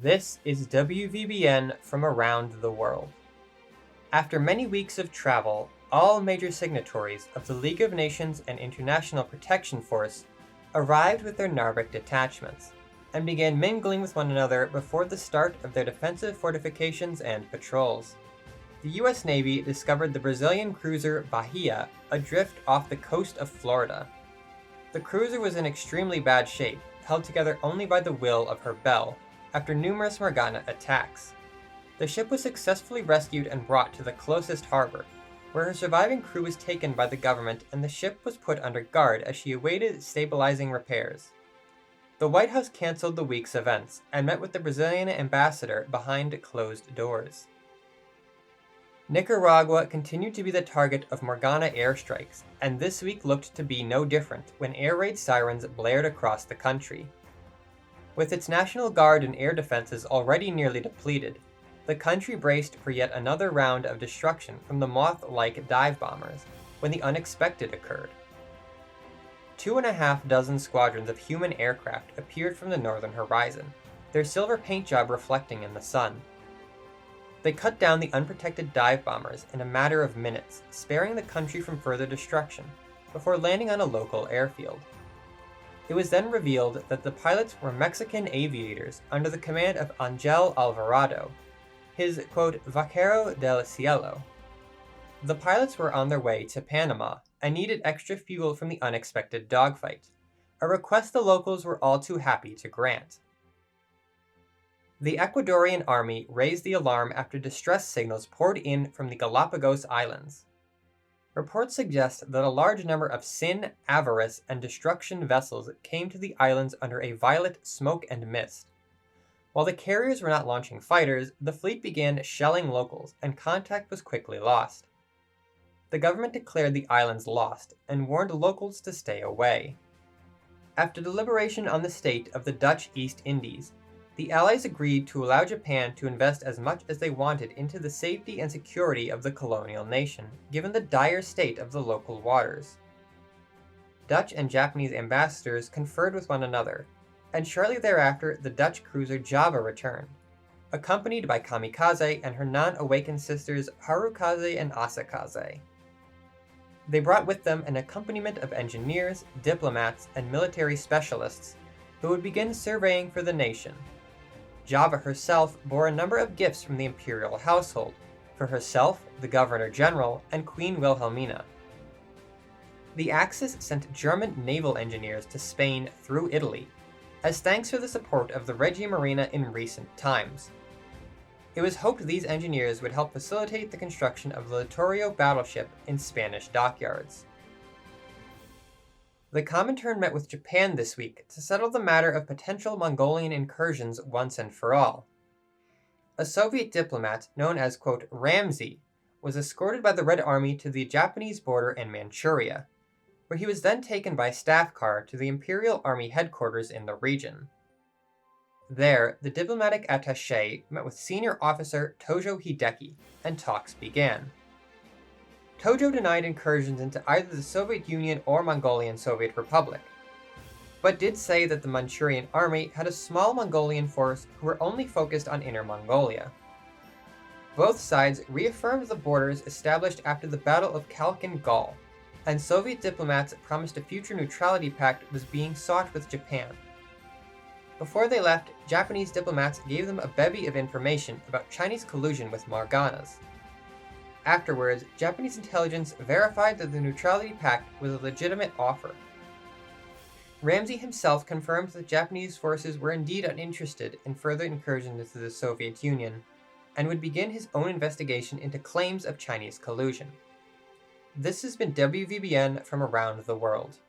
This is WVBN from around the world. After many weeks of travel, all major signatories of the League of Nations and International Protection Force arrived with their Narvik detachments, and began mingling with one another before the start of their defensive fortifications and patrols. The US Navy discovered the Brazilian cruiser Bahia adrift off the coast of Florida. The cruiser was in extremely bad shape, held together only by the will of her bell, after numerous Margana attacks. The ship was successfully rescued and brought to the closest harbor, where her surviving crew was taken by the government and the ship was put under guard as she awaited stabilizing repairs. The White House canceled the week's events and met with the Brazilian ambassador behind closed doors. Nicaragua continued to be the target of Margana airstrikes, and this week looked to be no different when air raid sirens blared across the country. With its National Guard and air defenses already nearly depleted, the country braced for yet another round of destruction from the Moth-like dive bombers when the unexpected occurred. 2.5 squadrons of human aircraft appeared from the northern horizon, their silver paint job reflecting in the sun. They cut down the unprotected dive bombers in a matter of minutes, sparing the country from further destruction, before landing on a local airfield. It was then revealed that the pilots were Mexican aviators under the command of Angel Alvarado, his, quote, Vaquero del Cielo. The pilots were on their way to Panama and needed extra fuel from the unexpected dogfight, a request the locals were all too happy to grant. The Ecuadorian army raised the alarm after distress signals poured in from the Galapagos Islands. Reports suggest that a large number of sin, avarice, and destruction vessels came to the islands under a violet smoke and mist. While the carriers were not launching fighters, the fleet began shelling locals, and contact was quickly lost. The government declared the islands lost, and warned locals to stay away. After deliberation on the state of the Dutch East Indies, the Allies agreed to allow Japan to invest as much as they wanted into the safety and security of the colonial nation, given the dire state of the local waters. Dutch and Japanese ambassadors conferred with one another, and shortly thereafter the Dutch cruiser Java returned, accompanied by Kamikaze and her non-awakened sisters Harukaze and Asakaze. They brought with them an accompaniment of engineers, diplomats, and military specialists who would begin surveying for the nation. Java herself bore a number of gifts from the imperial household, for herself, the Governor-General, and Queen Wilhelmina. The Axis sent German naval engineers to Spain through Italy, as thanks for the support of the Regia Marina in recent times. It was hoped these engineers would help facilitate the construction of the Littorio battleship in Spanish dockyards. The Comintern met with Japan this week to settle the matter of potential Mongolian incursions once and for all. A Soviet diplomat known as, quote, Ramsey was escorted by the Red Army to the Japanese border in Manchuria, where he was then taken by staff car to the Imperial Army headquarters in the region. There, the diplomatic attaché met with senior officer Tojo Hideki, and talks began. Tojo denied incursions into either the Soviet Union or Mongolian Soviet Republic, but did say that the Manchurian army had a small Mongolian force who were only focused on Inner Mongolia. Both sides reaffirmed the borders established after the Battle of Khalkhin Gol, and Soviet diplomats promised a future neutrality pact was being sought with Japan. Before they left, Japanese diplomats gave them a bevy of information about Chinese collusion with Marganas. Afterwards, Japanese intelligence verified that the neutrality pact was a legitimate offer. Ramsey himself confirmed that Japanese forces were indeed uninterested in further incursions into the Soviet Union, and would begin his own investigation into claims of Chinese collusion. This has been WVBN from around the world.